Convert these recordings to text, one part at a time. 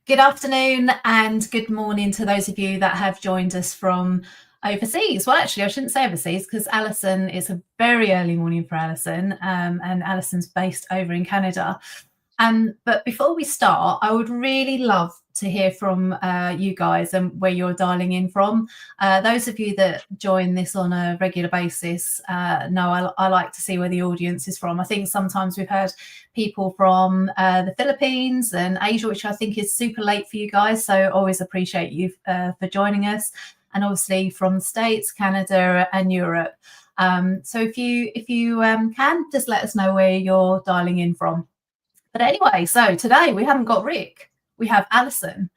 Good afternoon and good morning to those of you that have joined us from overseas. Well, actually, I shouldn't say overseas because Alison, it's a very early morning for Alison, and Alison's based over in Canada. But before we start, I would really love to hear from you guys and where you're dialing in from. Those of you that join this on a regular basis know I like to see where the audience is from. I think sometimes we've had people from the Philippines and Asia, which I think is super late for you guys. So always appreciate you for joining us. And obviously from the States, Canada and Europe. So if you can, just let us know where you're dialing in from. But anyway, so today we haven't got Rick, we have Alison.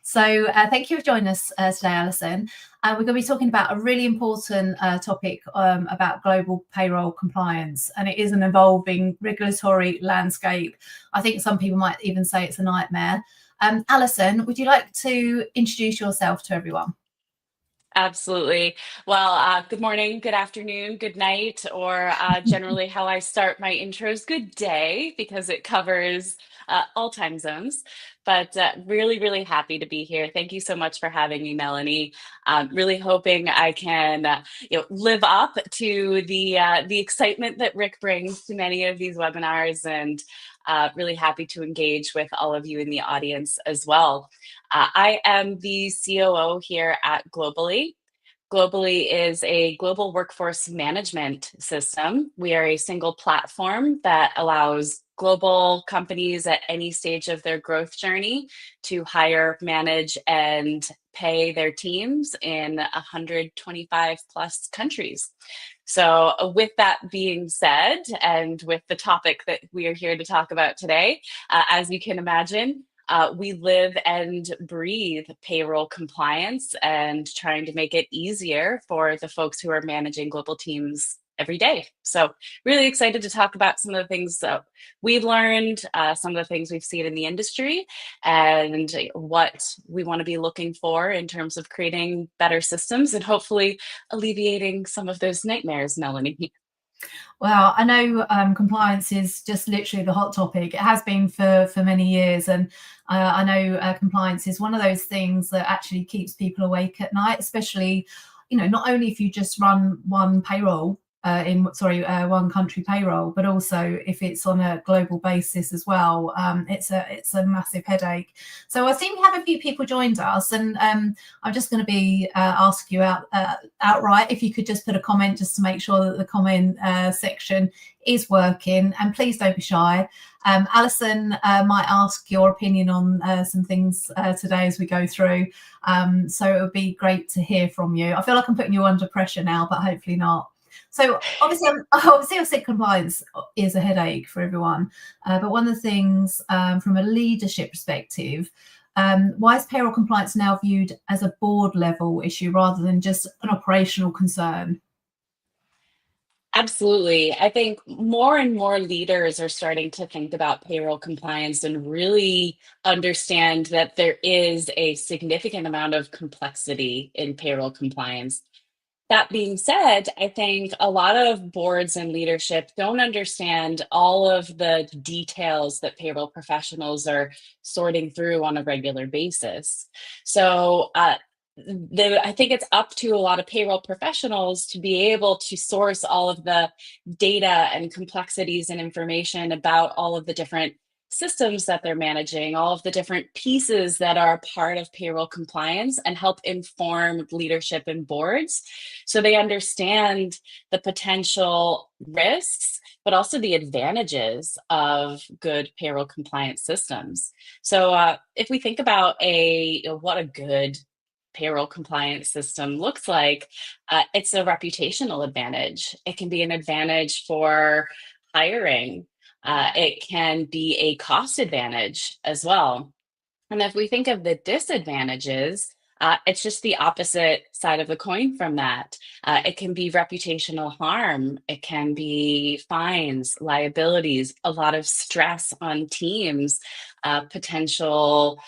So thank you for joining us today, Alison. We're going to be talking about a really important topic about global payroll compliance, and it is an evolving regulatory landscape. I think some people might even say it's a nightmare. Alison, would you like to introduce yourself to everyone? Absolutely. Well, good morning, good afternoon, good night, or generally how I start my intros, good day, because it covers all time zones. But really, really happy to be here. Thank you so much for having me, Melanie. Really hoping I can, live up to the excitement that Rick brings to many of these webinars, and really happy to engage with all of you in the audience as well. I am the COO here at Globally. Globally is a global workforce management system. We are a single platform that allows global companies at any stage of their growth journey to hire, manage, and pay their teams in 125 plus countries. So, with that being said, and with the topic that we are here to talk about today, as you can imagine, we live and breathe payroll compliance and trying to make it easier for the folks who are managing global teams every day. So, really excited to talk about some of the things that we've learned, some of the things we've seen in the industry, and what we want to be looking for in terms of creating better systems and hopefully alleviating some of those nightmares, Melanie. Well, I know compliance is just literally the hot topic. It has been for many years, and I know compliance is one of those things that actually keeps people awake at night, especially, not only if you just run one payroll one country payroll, but also if it's on a global basis as well. It's a massive headache. So I think we have a few people joined us, and I'm just going to be ask you outright if you could just put a comment just to make sure that the comment section is working, and please don't be shy. Alison might ask your opinion on some things today as we go through. So it would be great to hear from you. I feel like I'm putting you under pressure now, but hopefully not. So obviously, I said compliance is a headache for everyone. But one of the things from a leadership perspective, why is payroll compliance now viewed as a board level issue rather than just an operational concern? Absolutely. I think more and more leaders are starting to think about payroll compliance and really understand that there is a significant amount of complexity in payroll compliance. That being said, I think a lot of boards and leadership don't understand all of the details that payroll professionals are sorting through on a regular basis. So, I think it's up to a lot of payroll professionals to be able to source all of the data and complexities and information about all of the different systems that they're managing, all of the different pieces that are part of payroll compliance, and help inform leadership and boards so they understand the potential risks, but also the advantages of good payroll compliance systems. So if we think about what a good payroll compliance system looks like, it's a reputational advantage. It can be an advantage for hiring. It can be a cost advantage as well. And if we think of the disadvantages, it's just the opposite side of the coin from that. It can be reputational harm, it can be fines, liabilities, a lot of stress on teams, potential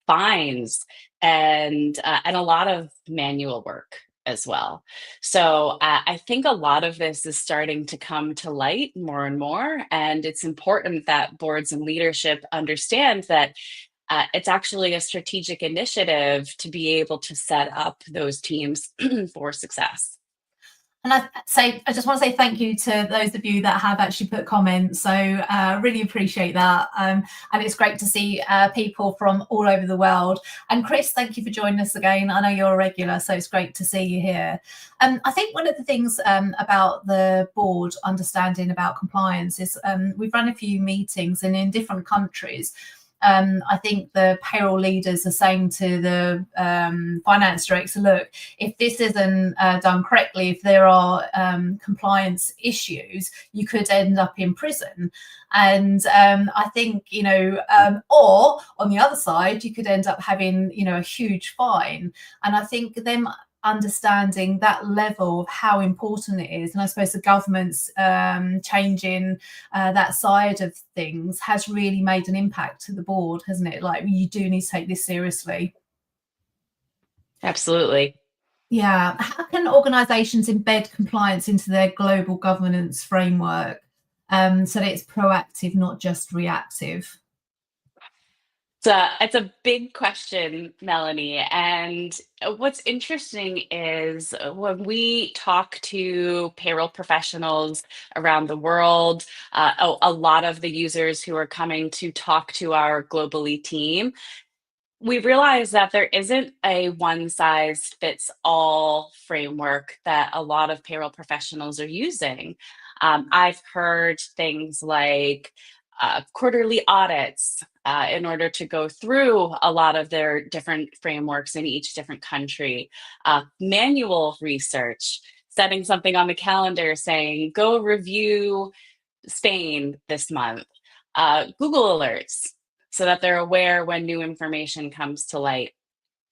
fines, and a lot of manual work as well. So I think a lot of this is starting to come to light more and more, and it's important that boards and leadership understand that It's actually a strategic initiative to be able to set up those teams for success. And I just want to say thank you to those of you that have actually put comments. So really appreciate that. And it's great to see people from all over the world. And Chris, thank you for joining us again. I know you're a regular, so it's great to see you here. I think one of the things about the board understanding about compliance is we've run a few meetings, and in different countries, I think the payroll leaders are saying to the finance director, look, if this isn't done correctly, if there are compliance issues, you could end up in prison. And I think, or on the other side, you could end up having, a huge fine. And I think them understanding that level of how important it is, and I suppose the government's changing that side of things has really made an impact to the board, hasn't it? Like, you do need to take this seriously. Absolutely. Yeah. How can organizations embed compliance into their global governance framework so that it's proactive, not just reactive? It's a big question, Melanie. And what's interesting is when we talk to payroll professionals around the world, a lot of the users who are coming to talk to our globally team, we realize that there isn't a one size fits all framework that a lot of payroll professionals are using. I've heard things like quarterly audits in order to go through a lot of their different frameworks in each different country, manual research, setting something on the calendar saying, go review Spain this month, Google alerts so that they're aware when new information comes to light.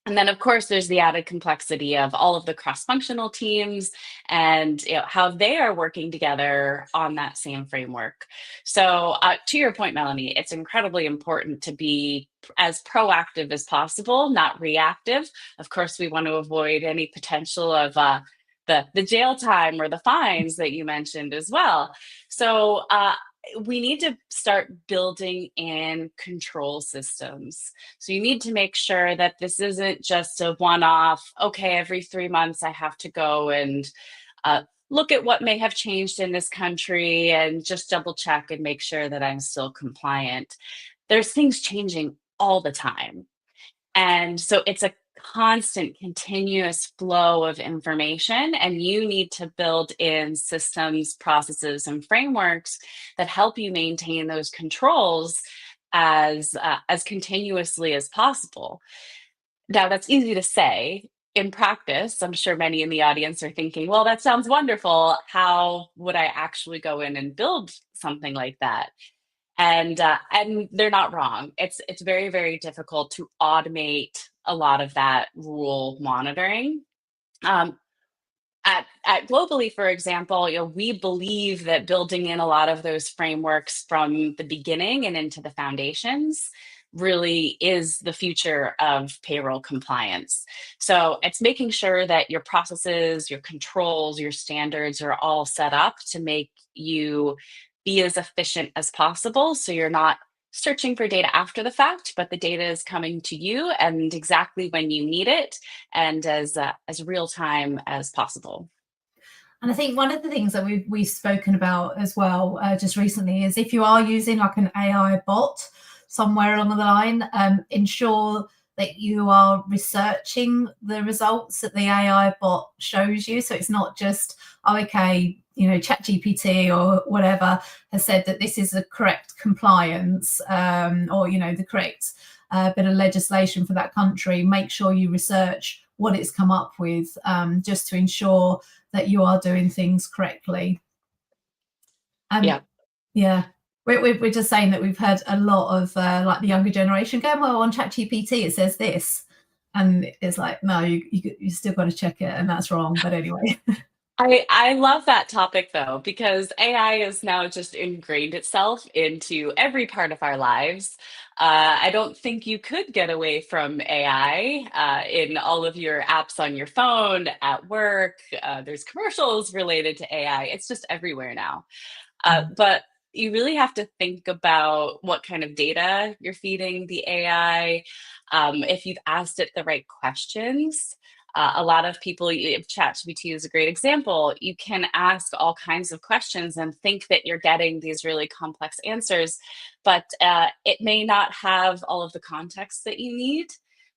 And then, of course, there's the added complexity of all of the cross-functional teams and how they are working together on that same framework. So to your point, Melanie, it's incredibly important to be as proactive as possible, not reactive. Of course, we want to avoid any potential of the jail time or the fines that you mentioned as well. So we need to start building in control systems. So you need to make sure that this isn't just a one-off, okay, every 3 months I have to go and look at what may have changed in this country and just double check and make sure that I'm still compliant. There's things changing all the time. And so it's a constant, continuous flow of information, and you need to build in systems, processes, and frameworks that help you maintain those controls as continuously as possible. Now, that's easy to say. In practice, I'm sure many in the audience are thinking, well, that sounds wonderful. How would I actually go in and build something like that? And they're not wrong. It's very, very difficult to automate a lot of that rule monitoring. Um, at globally, for example, we believe that building in a lot of those frameworks from the beginning and into the foundations really is the future of payroll compliance. So it's making sure that your processes, your controls, your standards are all set up to make you be as efficient as possible. So you're not searching for data after the fact, but the data is coming to you and exactly when you need it and as real time as possible. And I think one of the things that we've spoken about as well just recently is if you are using like an AI bot somewhere along the line, ensure that you are researching the results that the AI bot shows you. So it's not just, oh, okay, ChatGPT or whatever has said that this is the correct compliance or, the correct bit of legislation for that country. Make sure you research what it's come up with just to ensure that you are doing things correctly. Yeah. Yeah. We're just saying that we've heard a lot of like the younger generation going, well, on ChatGPT it says this, and it's like, no, you still got to check it, and that's wrong. But anyway. I love that topic though, because AI has now just ingrained itself into every part of our lives. I don't think you could get away from AI in all of your apps on your phone, at work. There's commercials related to AI. It's just everywhere now. But you really have to think about what kind of data you're feeding the AI. If you've asked it the right questions, a lot of people, ChatGPT is a great example. You can ask all kinds of questions and think that you're getting these really complex answers, but it may not have all of the context that you need,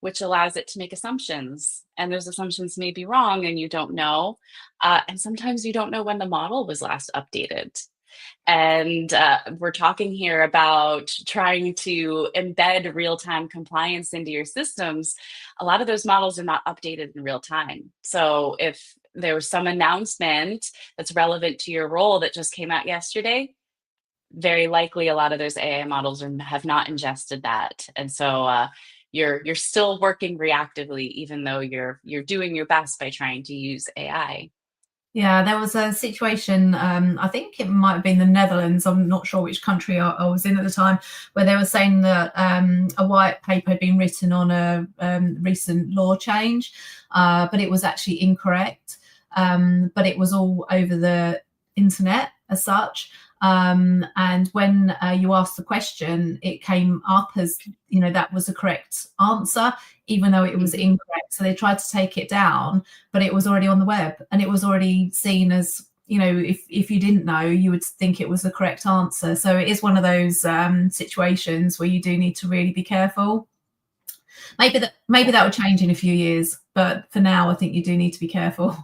which allows it to make assumptions. And those assumptions may be wrong and you don't know. And sometimes you don't know when the model was last updated. And we're talking here about trying to embed real time compliance into your systems. A lot of those models are not updated in real time. So if there was some announcement that's relevant to your role that just came out yesterday, very likely a lot of those AI models have not ingested that. And so you're still working reactively, even though you're doing your best by trying to use AI. Yeah, there was a situation, I think it might have been the Netherlands, I'm not sure which country I was in at the time, where they were saying that a white paper had been written on a recent law change, but it was actually incorrect. But it was all over the internet as such. And when you asked the question, it came up as, that was the correct answer, even though it was Mhm. incorrect. So they tried to take it down, but it was already on the web and it was already seen as, if you didn't know, you would think it was the correct answer. So it is one of those situations where you do need to really be careful. Maybe that will change in a few years, but for now I think you do need to be careful.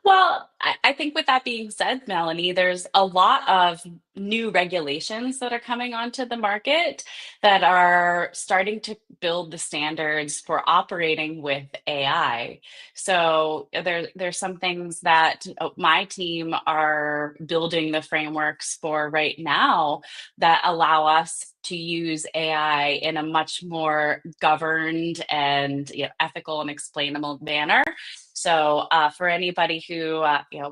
Well, I think with that being said, Melanie, there's a lot of new regulations that are coming onto the market that are starting to build the standards for operating with AI. So there's some things that my team are building the frameworks for right now that allow us to use AI in a much more governed and ethical and explainable manner. So for anybody who,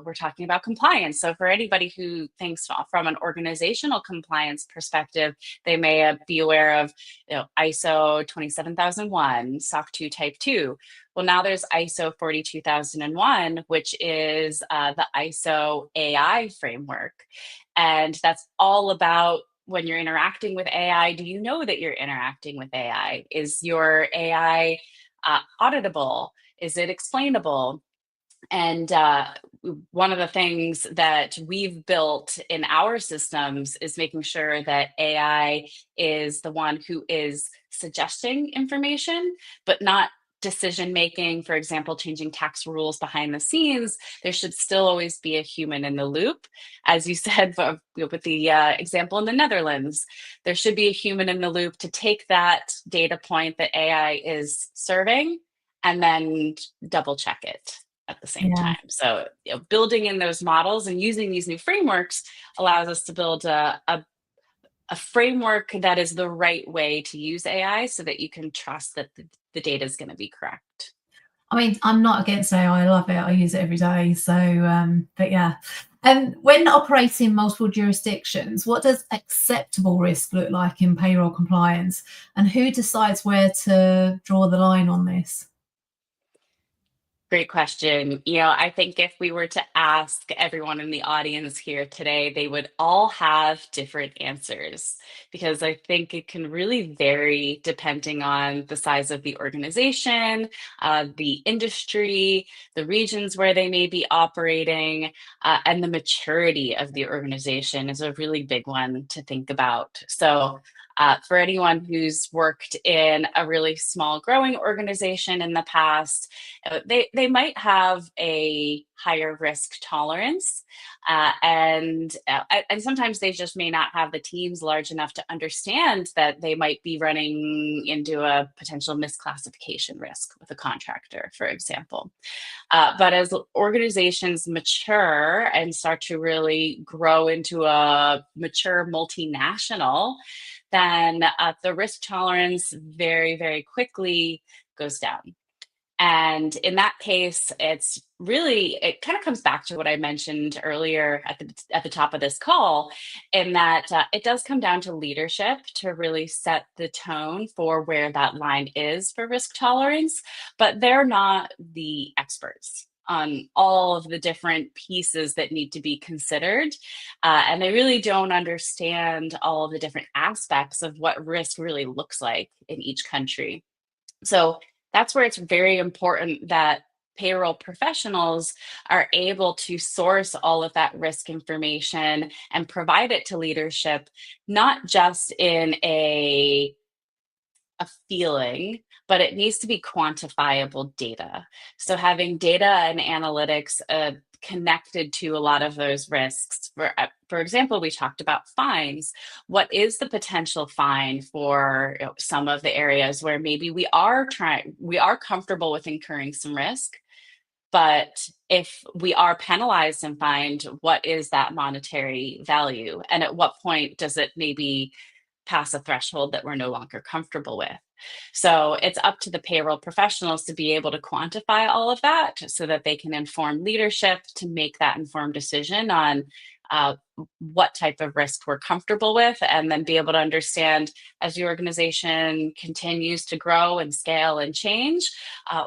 we're talking about compliance. So for anybody who thinks from an organizational compliance perspective, they may be aware of ISO 27001, SOC 2 Type 2. Well, now there's ISO 42001, which is the ISO AI framework. And that's all about when you're interacting with AI, do you know that you're interacting with AI? Is your AI auditable? Is it explainable? And one of the things that we've built in our systems is making sure that AI is the one who is suggesting information, but not decision making. For example, changing tax rules behind the scenes. There should still always be a human in the loop. As you said, with the example in the Netherlands, there should be a human in the loop to take that data point that AI is serving and then double check it at the same Yeah. time. So, building in those models and using these new frameworks allows us to build a framework that is the right way to use AI so that you can trust that the data is going to be correct. I mean, I'm not against AI. I love it. I use it every day. So, but yeah. And when operating in multiple jurisdictions, what does acceptable risk look like in payroll compliance? And who decides where to draw the line on this? Great question. I think if we were to ask everyone in the audience here today, they would all have different answers because I think it can really vary depending on the size of the organization, the industry, the regions where they may be operating, and the maturity of the organization is a really big one to think about. So, for anyone who's worked in a really small growing organization in the past, they might have a higher risk tolerance, and sometimes they just may not have the teams large enough to understand that they might be running into a potential misclassification risk with a contractor, for example. But as organizations mature and start to really grow into a mature multinational, then the risk tolerance very, very quickly goes down. And in that case, it kind of comes back to what I mentioned earlier at the top of this call, in that it does come down to leadership to really set the tone for where that line is for risk tolerance, but they're not the experts on all of the different pieces that need to be considered. And they really don't understand all of the different aspects of what risk really looks like in each country. So that's where it's very important that payroll professionals are able to source all of that risk information and provide it to leadership, not just in a feeling, but it needs to be quantifiable data. So having data and analytics connected to a lot of those risks. For example, we talked about fines. What is the potential fine for some of the areas where maybe we are comfortable with incurring some risk, but if we are penalized and fined, what is that monetary value? And at what point does it maybe pass a threshold that we're no longer comfortable with? So it's up to the payroll professionals to be able to quantify all of that so that they can inform leadership to make that informed decision on uh, what type of risk we're comfortable with, and then be able to understand as the organization continues to grow and scale and change,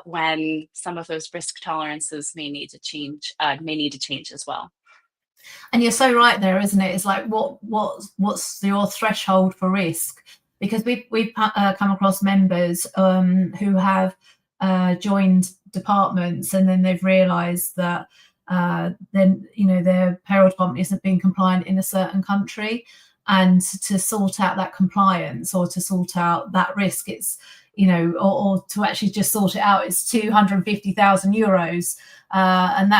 when some of those risk tolerances may need to change as well. And you're so right there, isn't it? It's like what's your threshold for risk? Because we've come across members who have joined departments, and then they've realised that then their payroll department isn't being compliant in a certain country, and to sort out that compliance or to sort out that risk, it's or to actually just sort it out, it's 250,000 euros, and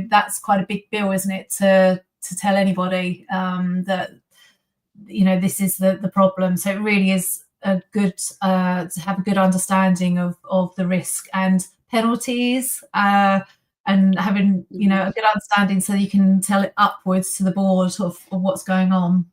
that's quite a big bill, isn't it, to tell anybody that this is the problem. So it really is a good to have a good understanding of the risk and penalties, and having a good understanding so you can tell it upwards to the board of what's going on.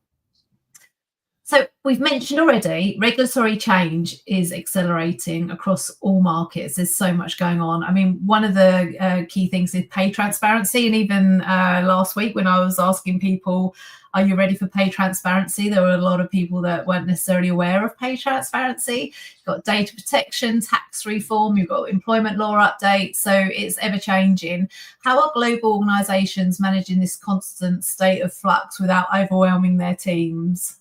So we've mentioned already, regulatory change is accelerating across all markets. There's so much going on. I mean, one of the key things is pay transparency. And even last week when I was asking people, are you ready for pay transparency? There were a lot of people that weren't necessarily aware of pay transparency. You've got data protection, tax reform, you've got employment law updates. So it's ever changing. How are global organisations managing this constant state of flux without overwhelming their teams?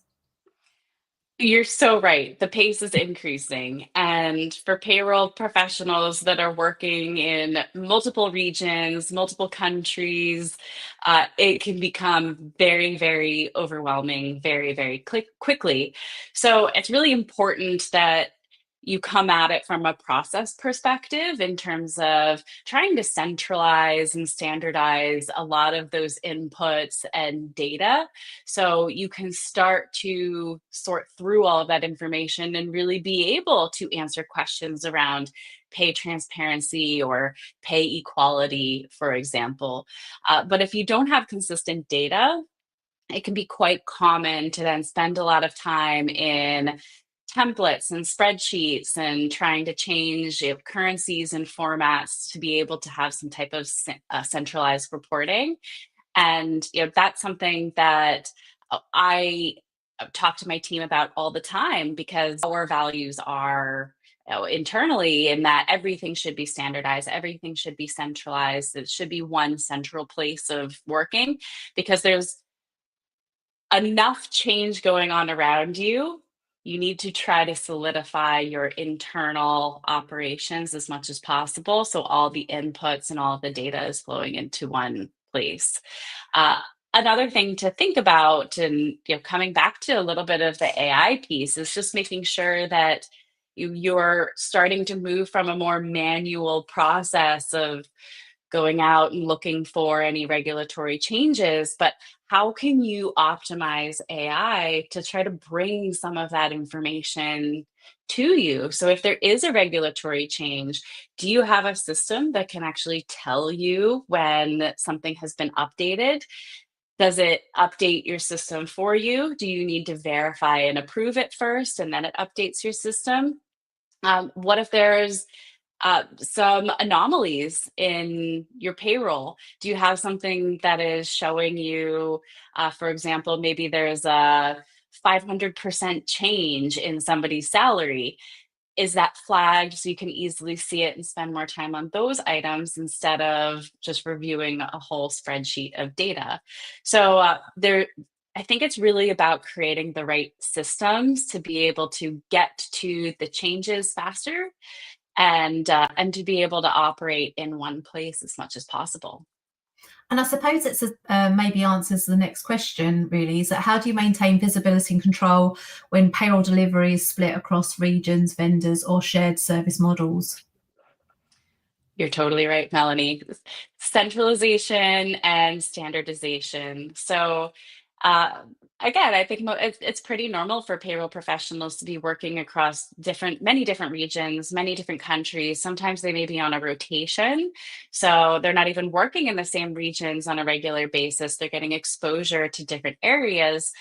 You're so right. The pace is increasing. And for payroll professionals that are working in multiple regions, multiple countries, it can become very, very overwhelming, very, very quickly. So it's really important that you come at it from a process perspective in terms of trying to centralize and standardize a lot of those inputs and data, so you can start to sort through all of that information and really be able to answer questions around pay transparency or pay equality, for example. But if you don't have consistent data, it can be quite common to then spend a lot of time in templates and spreadsheets and trying to change currencies and formats to be able to have some type of centralized reporting. And that's something that I talk to my team about all the time, because our values are internally in that everything should be standardized, everything should be centralized, it should be one central place of working, because there's enough change going on around you. You need to try to solidify your internal operations as much as possible, so all the inputs and all of the data is flowing into one place. Uh, Another thing to think about, and coming back to a little bit of the AI piece, is just making sure that you're starting to move from a more manual process of going out and looking for any regulatory changes, but how can you optimize AI to try to bring some of that information to you? So if there is a regulatory change, do you have a system that can actually tell you when something has been updated? Does it update your system for you? Do you need to verify and approve it first and then it updates your system? What if there's some anomalies in your payroll? Do you have something that is showing you, for example, maybe there's a 500% change in somebody's salary? is that flagged so you can easily see it and spend more time on those items instead of just reviewing a whole spreadsheet of data? So I think it's really about creating the right systems to be able to get to the changes faster and to be able to operate in one place as much as possible. And I suppose it's maybe answers the next question, really, is that how do you maintain visibility and control when payroll delivery is split across regions, vendors, or shared service models? You're totally right, Melanie. Centralization and standardization. So, uh, again, I think it's pretty normal for payroll professionals to be working across many different regions, many different countries. Sometimes they may be on a rotation. So they're not even working in the same regions on a regular basis. They're getting exposure to different areas,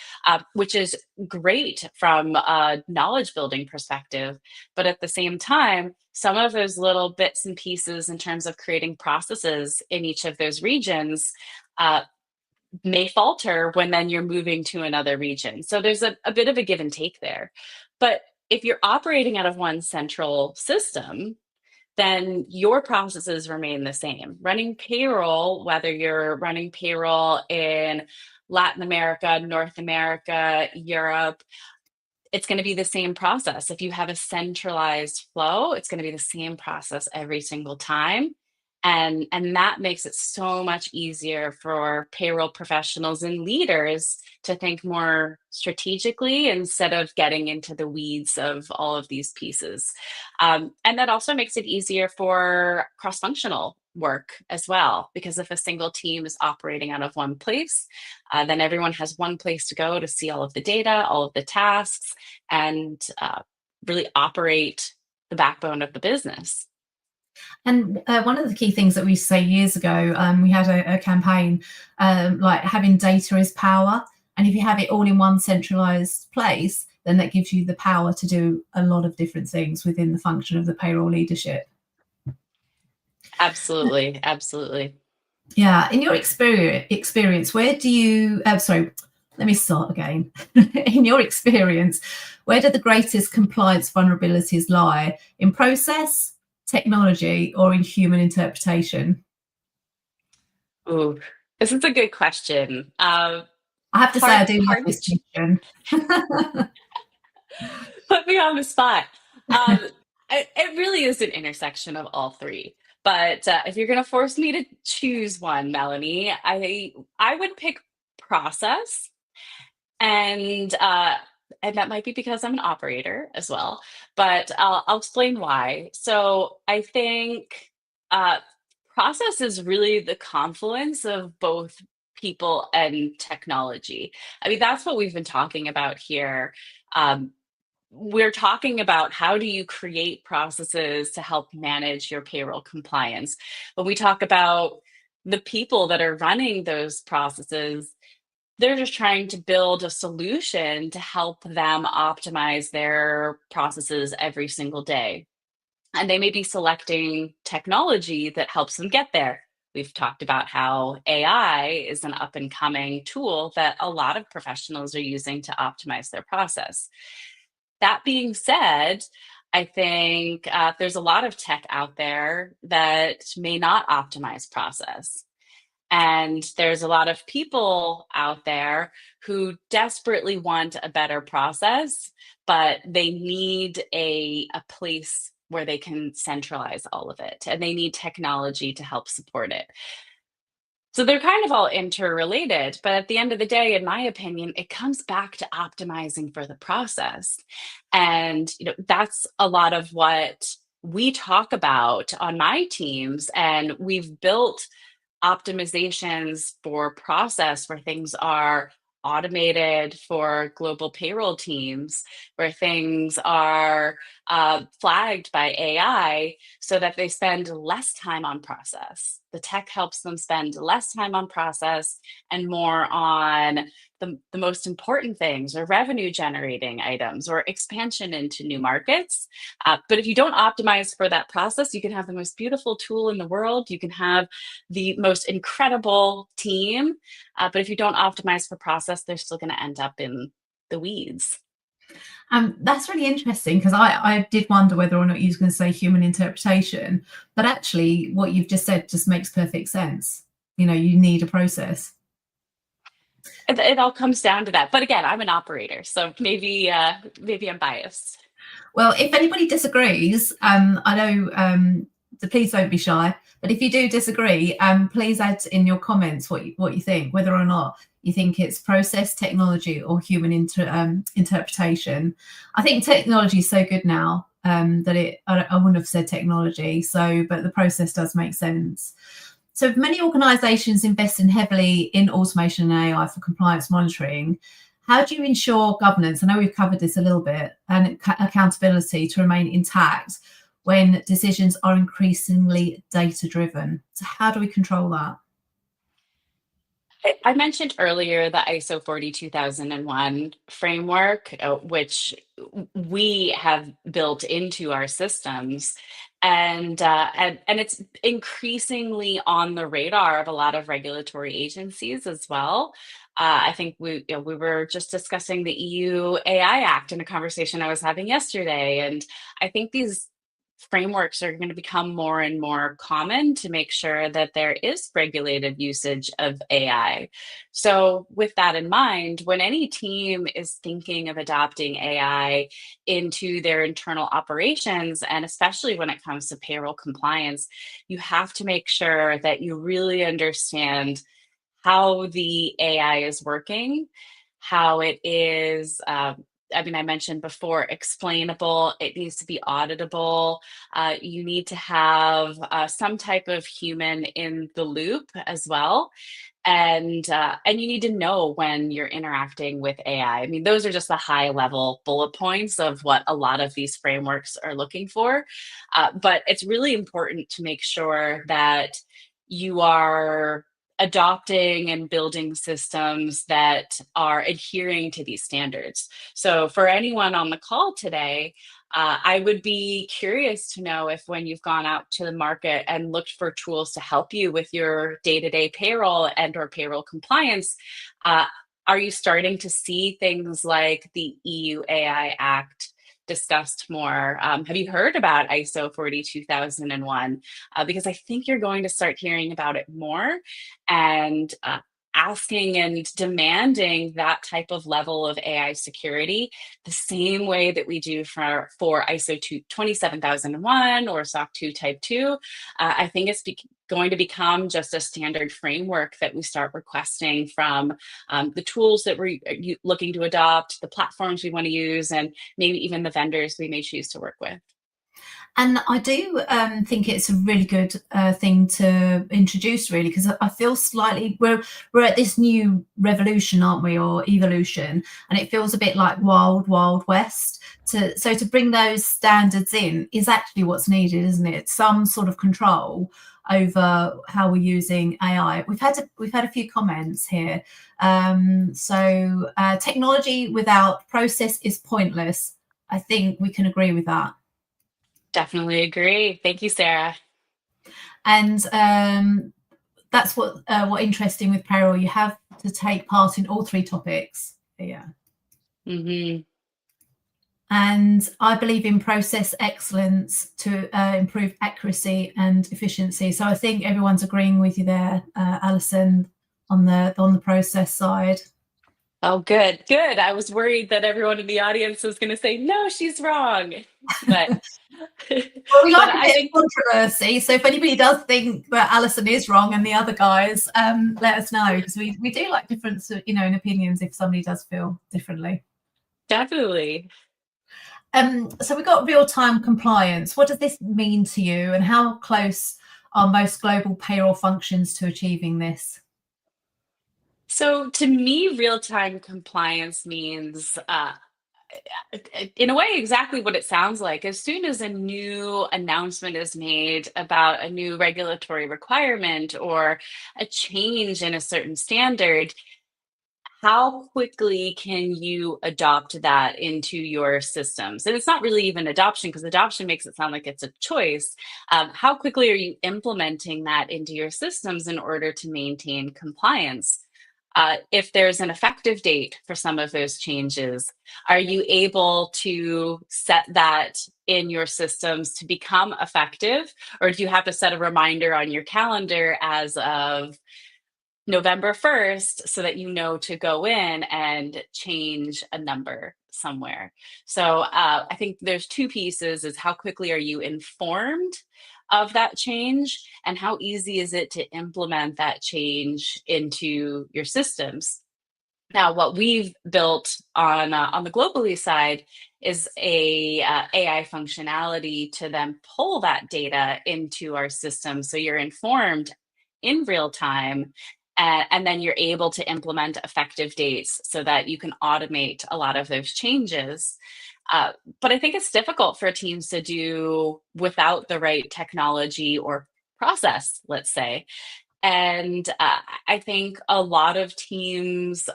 which is great from a knowledge building perspective. But at the same time, some of those little bits and pieces in terms of creating processes in each of those regions uh, may falter when then you're moving to another region. So there's a bit of a give and take there. But if you're operating out of one central system, then your processes remain the same. Running payroll, whether you're running payroll in Latin America, North America, Europe, it's going to be the same process. If you have a centralized flow, it's going to be the same process every single time. And that makes it so much easier for payroll professionals and leaders to think more strategically instead of getting into the weeds of all of these pieces. And that also makes it easier for cross-functional work as well, because if a single team is operating out of one place, then everyone has one place to go to see all of the data, all of the tasks, and really operate the backbone of the business. And one of the key things that we used to say years ago, we had a campaign like having data is power. And if you have it all in one centralized place, then that gives you the power to do a lot of different things within the function of the payroll leadership. Absolutely, absolutely. Yeah. In your experience, where do you, sorry, let me start again. In your experience, where do the greatest compliance vulnerabilities lie? In process, technology, or in human interpretation? Ooh, this is a good question. I have to say, I Hard, do love hard to this question. put me on the spot. Um, it really is an intersection of all three. But if you're going to force me to choose one, Melanie, I would pick process, and that might be because I'm an operator as well. But I'll explain why. So I think uh, process is really the confluence of both people and technology. I mean, that's what we've been talking about here. Um, we're talking about how do you create processes to help manage your payroll compliance. When we talk about the people that are running those processes, they're just trying to build a solution to help them optimize their processes every single day. And they may be selecting technology that helps them get there. We've talked about how AI is an up and coming tool that a lot of professionals are using to optimize their process. That being said, I think there's a lot of tech out there that may not optimize process. And there's a lot of people out there who desperately want a better process, but they need a place where they can centralize all of it and they need technology to help support it. So they're kind of all interrelated, but at the end of the day, in my opinion, it comes back to optimizing for the process. And that's a lot of what we talk about on my teams. And we've built optimizations for process where things are automated for global payroll teams, where things are flagged by AI so that they spend less time on process. The tech helps them spend less time on process and more on the most important things or revenue generating items or expansion into new markets. But if you don't optimize for that process, you can have the most beautiful tool in the world. You can have the most incredible team. But if you don't optimize for process, they're still going to end up in the weeds. That's really interesting because I did wonder whether or not you was going to say human interpretation, but actually, what you've just said just makes perfect sense. You know, you need a process. It all comes down to that. But again, I'm an operator, so maybe I'm biased. Well, if anybody disagrees, I know, please don't be shy. But if you do disagree, please add in your comments what you think, whether or not you think it's process, technology, or human interpretation. I think technology is so good now that I wouldn't have said technology. So, but the process does make sense. So many organisations investing heavily in automation and AI for compliance monitoring. How do you ensure governance? I know we've covered this a little bit, and accountability to remain intact when decisions are increasingly data driven. So how do we control that? I mentioned earlier the ISO 42001 framework, which we have built into our systems. And it's increasingly on the radar of a lot of regulatory agencies as well. I think we were just discussing the EU AI Act in a conversation I was having yesterday, and I think these frameworks are going to become more and more common to make sure that there is regulated usage of AI. So, with that in mind, when any team is thinking of adopting AI into their internal operations, and especially when it comes to payroll compliance, you have to make sure that you really understand how the AI is working, how it is. I mean, I mentioned before, explainable. It needs to be auditable. You need to have some type of human in the loop as well, and you need to know when you're interacting with AI. I mean, those are just the high level bullet points of what a lot of these frameworks are looking for. But it's really important to make sure that you are adopting and building systems that are adhering to these standards. So, for anyone on the call today, I would be curious to know if, when you've gone out to the market and looked for tools to help you with your day-to-day payroll and/or payroll compliance, uh, are you starting to see things like the EU AI Act discussed more? Have you heard about ISO 42001? Because I think you're going to start hearing about it more, and asking and demanding that type of level of AI security the same way that we do for ISO 27001 or SOC 2 Type 2. I think it's going to become just a standard framework that we start requesting from the tools that we're looking to adopt, the platforms we want to use, and maybe even the vendors we may choose to work with. And I do think it's a really good thing to introduce, really, because I feel slightly we're at this new revolution, aren't we, or evolution, and it feels a bit like wild west. To bring those standards in is actually what's needed, isn't it? Some sort of control over how we're using AI. We've had a few comments here. Technology without process is pointless. I think we can agree with that. Definitely agree. Thank you, Sarah. And that's what interesting with payroll. You have to take part in all three topics. Yeah. Mm-hmm. And I believe in process excellence to improve accuracy and efficiency. So I think everyone's agreeing with you there, Alison, on the process side. Oh, good, good. I was worried that everyone in the audience was going to say, no, she's wrong. But, Well, we but like a I bit think of controversy. So if anybody does think that Alison is wrong and the other guys, let us know, because we do like difference, in opinions if somebody does feel differently. definitely. So we've got real-time compliance. What does this mean to you, and how close are most global payroll functions to achieving this? So to me, real time compliance means, in a way, exactly what it sounds like. As soon as a new announcement is made about a new regulatory requirement or a change in a certain standard, how quickly can you adopt that into your systems? And it's not really even adoption, because adoption makes it sound like it's a choice. How quickly are you implementing that into your systems in order to maintain compliance? If there's an effective date for some of those changes, are you able to set that in your systems to become effective? Or do you have to set a reminder on your calendar as of November 1st so that you know to go in and change a number somewhere? So I think there's two pieces: is how quickly are you informed of that change, and how easy is it to implement that change into your systems. Now, what we've built on the globally side is a AI functionality to then pull that data into our system, so you're informed in real time, and then you're able to implement effective dates so that you can automate a lot of those changes. Uh, but I think it's difficult for teams to do without the right technology or process, let's say. And I think a lot of teams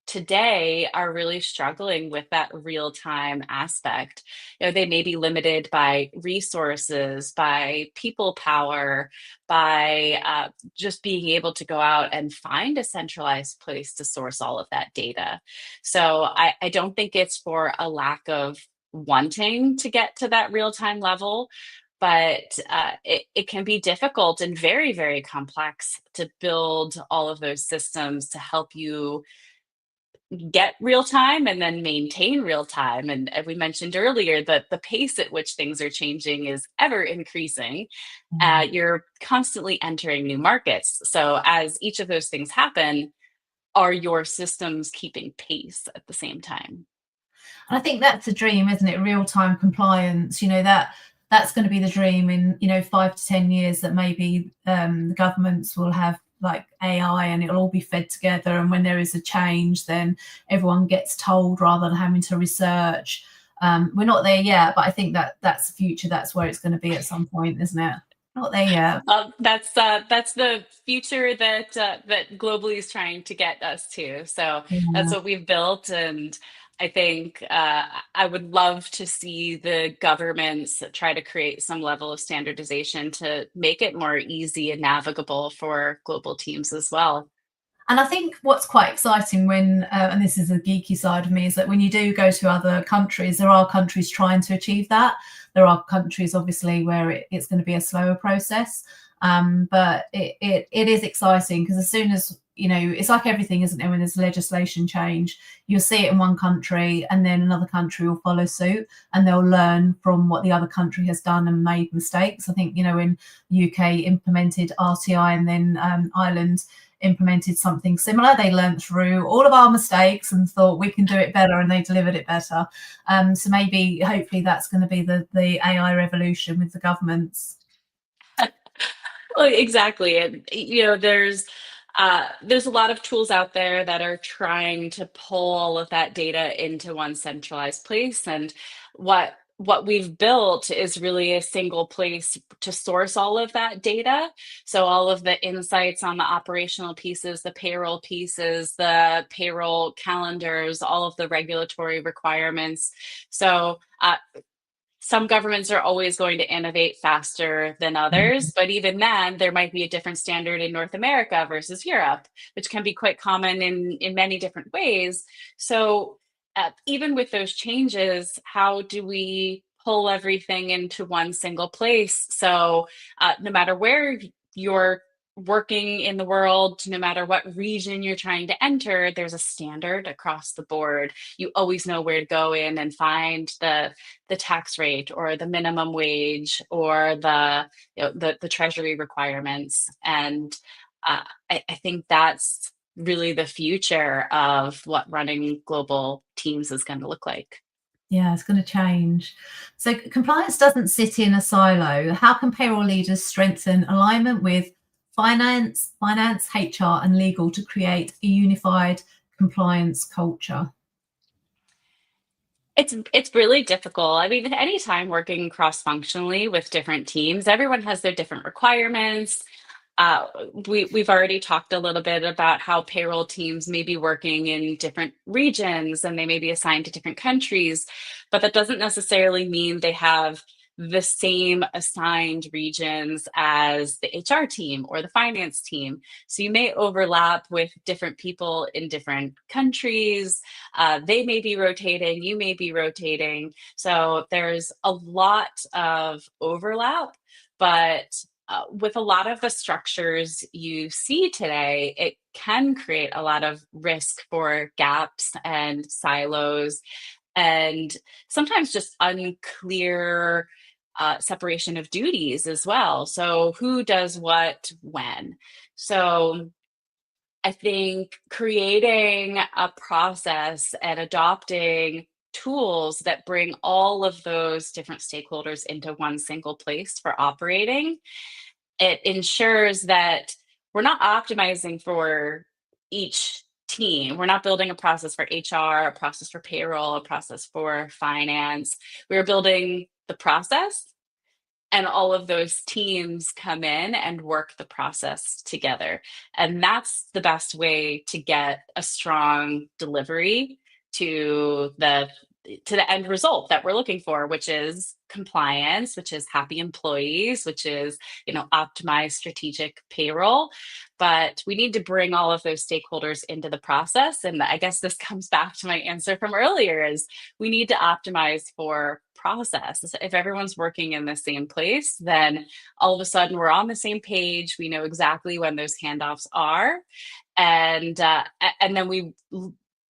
today are really struggling with that real time aspect. They may be limited by resources, by people power, by just being able to go out and find a centralized place to source all of that data. So I don't think it's for a lack of wanting to get to that real time level, but it can be difficult and very, very complex to build all of those systems to help you get real time and then maintain real time. And we mentioned earlier that the pace at which things are changing is ever increasing. You're constantly entering new markets. So as each of those things happen, are your systems keeping pace at the same time? And I think that's a dream, isn't it? Real time compliance. That's going to be the dream in 5 to 10 years. That maybe the governments will have like AI, and it'll all be fed together. And when there is a change, then everyone gets told rather than having to research. We're not there yet, but I think that's the future. That's where it's going to be at some point, isn't it? Not there yet. That's the future that globally is trying to get us to. So that's Yeah. what we've built, and I think I would love to see the governments try to create some level of standardization to make it more easy and navigable for global teams as well. And I think what's quite exciting when, and this is the geeky side of me, is that when you do go to other countries, there are countries trying to achieve that. There are countries, obviously, where it's going to be a slower process. But it is exciting because as soon as, it's like everything, isn't it? When there's legislation change, you'll see it in one country and then another country will follow suit, and they'll learn from what the other country has done and made mistakes. I think, when UK implemented RTI and then Ireland implemented something similar. They learned through all of our mistakes and thought we can do it better, and they delivered it better. So maybe, hopefully, that's going to be the AI revolution with the governments. Well, exactly. And there's a lot of tools out there that are trying to pull all of that data into one centralized place. And what we've built is really a single place to source all of that data. So all of the insights on the operational pieces, the payroll pieces, the payroll calendars, all of the regulatory requirements. So some governments are always going to innovate faster than others, but even then, there might be a different standard in North America versus Europe, which can be quite common in many different ways. So, even with those changes, how do we pull everything into one single place? So, no matter where you're working in the world, no matter what region you're trying to enter, there's a standard across the board. You always know where to go in and find the tax rate or the minimum wage or the treasury requirements. And I think that's really the future of what running global teams is going to look like. Yeah, it's going to change. So compliance doesn't sit in a silo. How can payroll leaders strengthen alignment with finance, HR, and legal to create a unified compliance culture? It's really difficult. I mean, anytime working cross-functionally with different teams, everyone has their different requirements. Uh, we've already talked a little bit about how payroll teams may be working in different regions and they may be assigned to different countries, but that doesn't necessarily mean they have the same assigned regions as the HR team or the finance team. So you may overlap with different people in different countries. They may be rotating, you may be rotating. So there's a lot of overlap, but with a lot of the structures you see today, it can create a lot of risk for gaps and silos, and sometimes just unclear separation of duties as well. So, who does what when? So, I think creating a process and adopting tools that bring all of those different stakeholders into one single place for operating, it ensures that we're not optimizing for each team. We're not building a process for HR, a process for payroll, a process for finance. We're building the process, and all of those teams come in and work the process together. And that's the best way to get a strong delivery to the end result that we're looking for, which is compliance, which is happy employees, which is, optimized strategic payroll. But we need to bring all of those stakeholders into the process. And I guess this comes back to my answer from earlier, is we need to optimize for process. If everyone's working in the same place, then all of a sudden we're on the same page. We know exactly when those handoffs are, and then we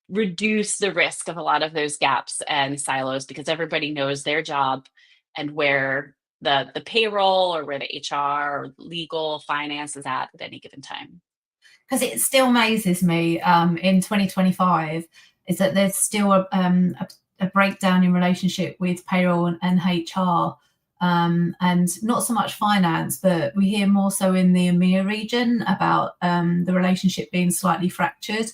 reduce the risk of a lot of those gaps and silos, because everybody knows their job and where the payroll or where the HR or legal finance is at any given time. Because it still amazes me in 2025 is that there's still a breakdown in relationship with payroll and HR, and not so much finance, but we hear more so in the EMEA region about the relationship being slightly fractured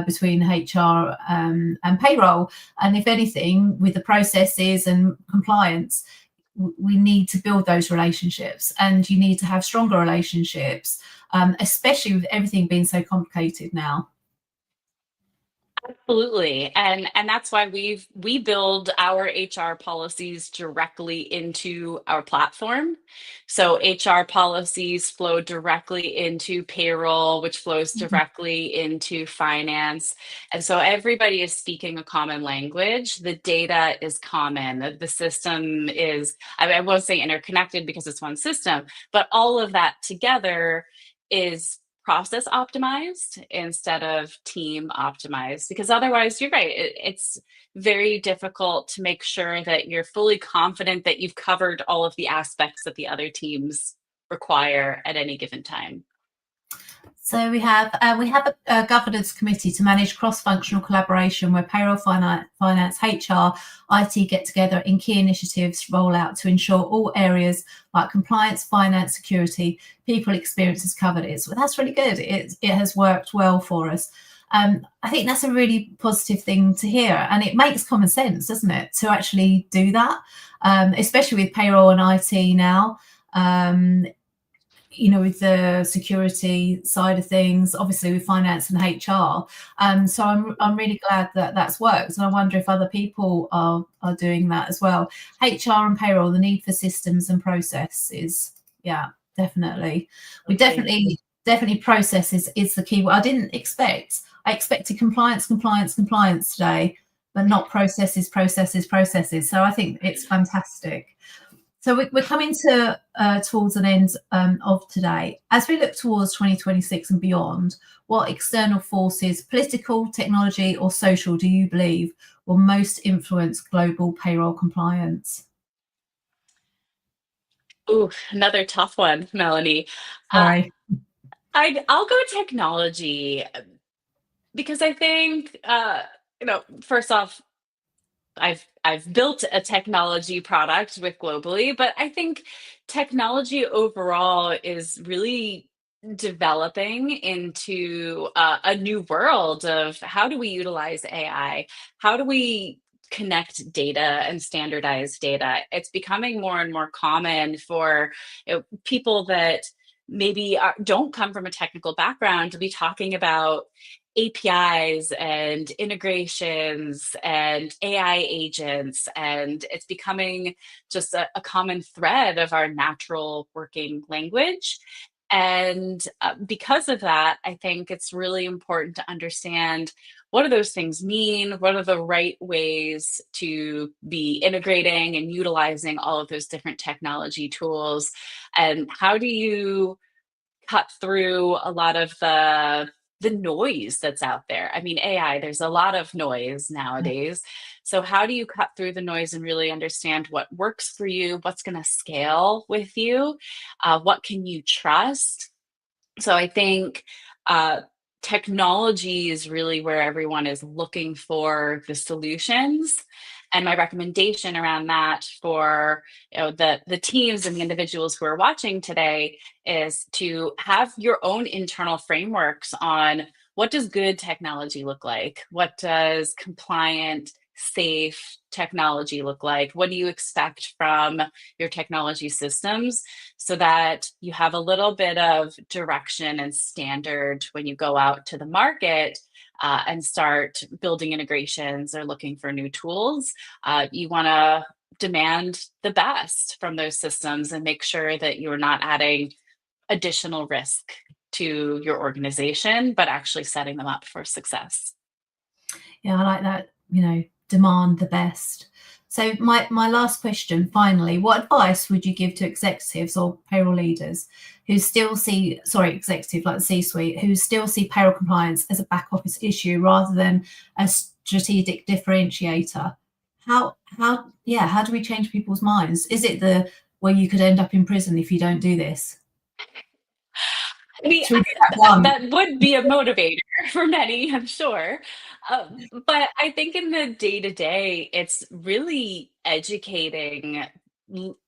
between HR and payroll. And if anything, with the processes and compliance, we need to build those relationships, and you need to have stronger relationships, especially with everything being so complicated now. Absolutely. And that's why we build our HR policies directly into our platform. So HR policies flow directly into payroll, which flows directly into finance. And so everybody is speaking a common language. The data is common. The system is, I won't say interconnected because it's one system, but all of that together is process optimized instead of team optimized, because otherwise, you're right, it's very difficult to make sure that you're fully confident that you've covered all of the aspects that the other teams require at any given time. So we have a governance committee to manage cross-functional collaboration, where payroll, finance, HR, IT get together in key initiatives roll out to ensure all areas like compliance, finance, security, people experience is covered. That's really good. It has worked well for us. I think that's a really positive thing to hear, and it makes common sense, doesn't it, to actually do that, especially with payroll and IT now. With the security side of things, obviously with finance and HR. So I'm really glad that that's worked, and I wonder if other people are doing that as well. HR and payroll, the need for systems and processes. Yeah, definitely. We definitely process is the key. I expected compliance today, but not processes. So I think it's fantastic. So we're coming towards an end of today. As we look towards 2026 and beyond, what external forces, political, technology, or social, do you believe will most influence global payroll compliance? Ooh, another tough one, Melanie. Uh, Sorry. I'll go technology, because I think, first off, I've built a technology product with globally, but I think technology overall is really developing into a new world of how do we utilize AI? How do we connect data and standardize data? It's becoming more and more common for people that maybe don't come from a technical background to be talking about APIs and integrations and AI agents, and it's becoming just a common thread of our natural working language. And because of that, I think it's really important to understand what do those things mean? What are the right ways to be integrating and utilizing all of those different technology tools? And how do you cut through a lot of the noise that's out there? I mean, AI, there's a lot of noise nowadays. So how do you cut through the noise and really understand what works for you, what's going to scale with you, what can you trust? So I think uh, technology is really where everyone is looking for the solutions. And my recommendation around that for the teams and the individuals who are watching today is to have your own internal frameworks on what does good technology look like? What does compliant, safe technology look like? What do you expect from your technology systems? So that you have a little bit of direction and standard when you go out to the market and start building integrations or looking for new tools. You want to demand the best from those systems and make sure that you're not adding additional risk to your organization, but actually setting them up for success. Yeah, I like that, demand the best. So my last question, finally, what advice would you give to executives or payroll leaders who still see, executive like the C-suite, who still see payroll compliance as a back office issue rather than a strategic differentiator? How do we change people's minds? Is it the where you could end up in prison if you don't do this? I mean, Should we do that one? that would be a motivator for many, I'm sure. But I think in the day to day, it's really educating.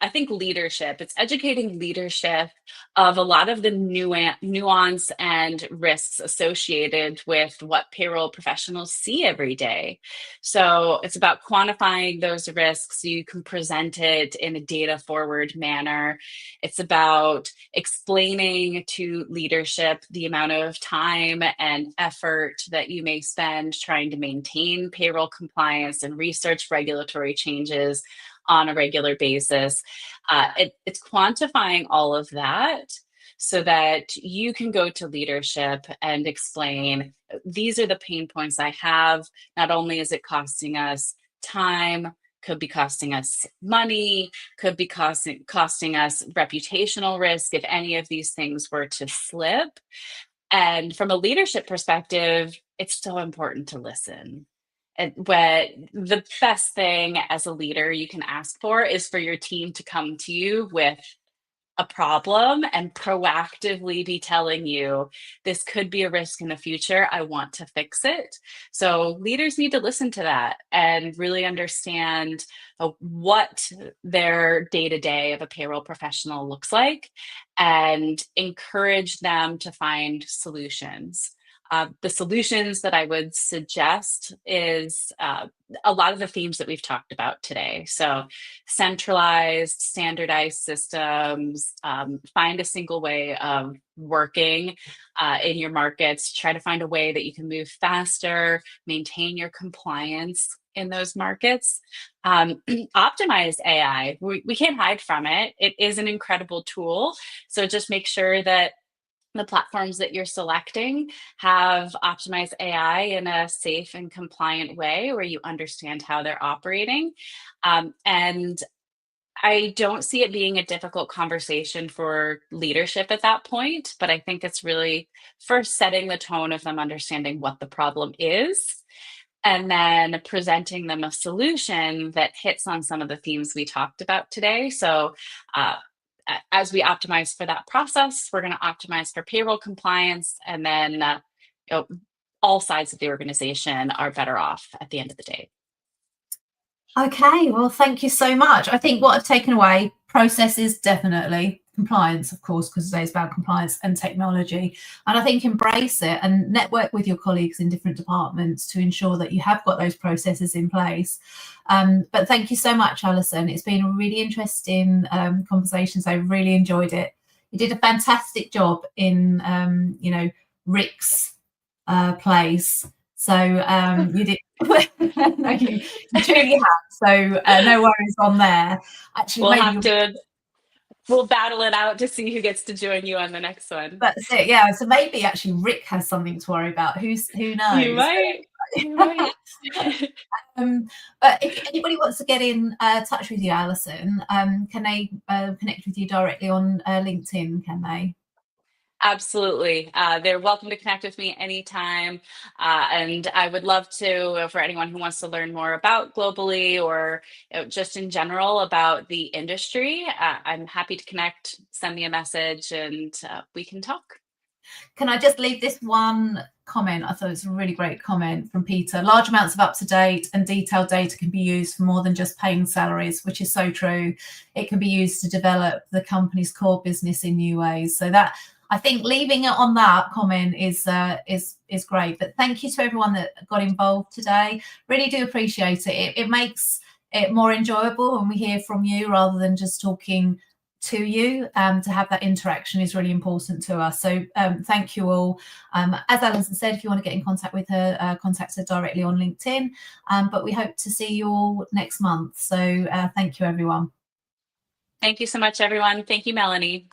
I think leadership, it's educating leadership of a lot of the nuance and risks associated with what payroll professionals see every day. So it's about quantifying those risks so you can present it in a data forward manner. It's about explaining to leadership the amount of time and effort that you may spend trying to maintain payroll compliance and research regulatory changes on a regular basis. It's quantifying all of that so that you can go to leadership and explain these are the pain points I have. Not only is it costing us time, could be costing us money, could be costing us reputational risk if any of these things were to slip. And from a leadership perspective, it's so important to listen. And what the best thing as a leader you can ask for is for your team to come to you with a problem and proactively be telling you this could be a risk in the future. I want to fix it. So leaders need to listen to that and really understand what their day to day of a payroll professional looks like and encourage them to find solutions. The solutions that I would suggest is a lot of the themes that we've talked about today. So centralized, standardized systems, find a single way of working in your markets, try to find a way that you can move faster, maintain your compliance in those markets. Optimize AI. We can't hide from it. It is an incredible tool. So just make sure that the platforms that you're selecting have optimized AI in a safe and compliant way where you understand how they're operating. And I don't see it being a difficult conversation for leadership at that point, but I think it's really first setting the tone of them understanding what the problem is and then presenting them a solution that hits on some of the themes we talked about today. So, as we optimize for that process, we're going to optimize for payroll compliance, and then you know, all sides of the organization are better off at the end of the day. Okay, well, thank you so much. I think what I've taken away, processes definitely, compliance, of course, because today's about compliance and technology. And I think embrace it and network with your colleagues in different departments to ensure that you have got those processes in place. But thank you so much, Alison. It's been a really interesting conversation. So I really enjoyed it. You did a fantastic job in, Rick's place. So you did. No, you truly have. So no worries on there. Actually, We'll maybe have to we'll battle it out to see who gets to join you on the next one. that's it. Yeah. So maybe actually Rick has something to worry about. Who You knows? might. You might. But if anybody wants to get in touch with you, Alison, can they connect with you directly on LinkedIn? Can they? Absolutely. They're welcome to connect with me anytime. And I would love to, for anyone who wants to learn more about globally or just in general about the industry, I'm happy to connect, send me a message, and we can talk. Can I just leave this one comment? I thought it's a really great comment from Peter. Large amounts of up-to-date and detailed data can be used for more than just paying salaries, which is so true. It can be used to develop the company's core business in new ways. So that, I think, leaving it on that comment is great. But thank you to everyone that got involved today. Really do appreciate it. It makes it more enjoyable when we hear from you rather than just talking to you. To have that interaction is really important to us. So thank you all. As Alison said, if you want to get in contact with her, contact her directly on LinkedIn. But we hope to see you all next month. So thank you, everyone. Thank you so much, everyone. Thank you, Melanie.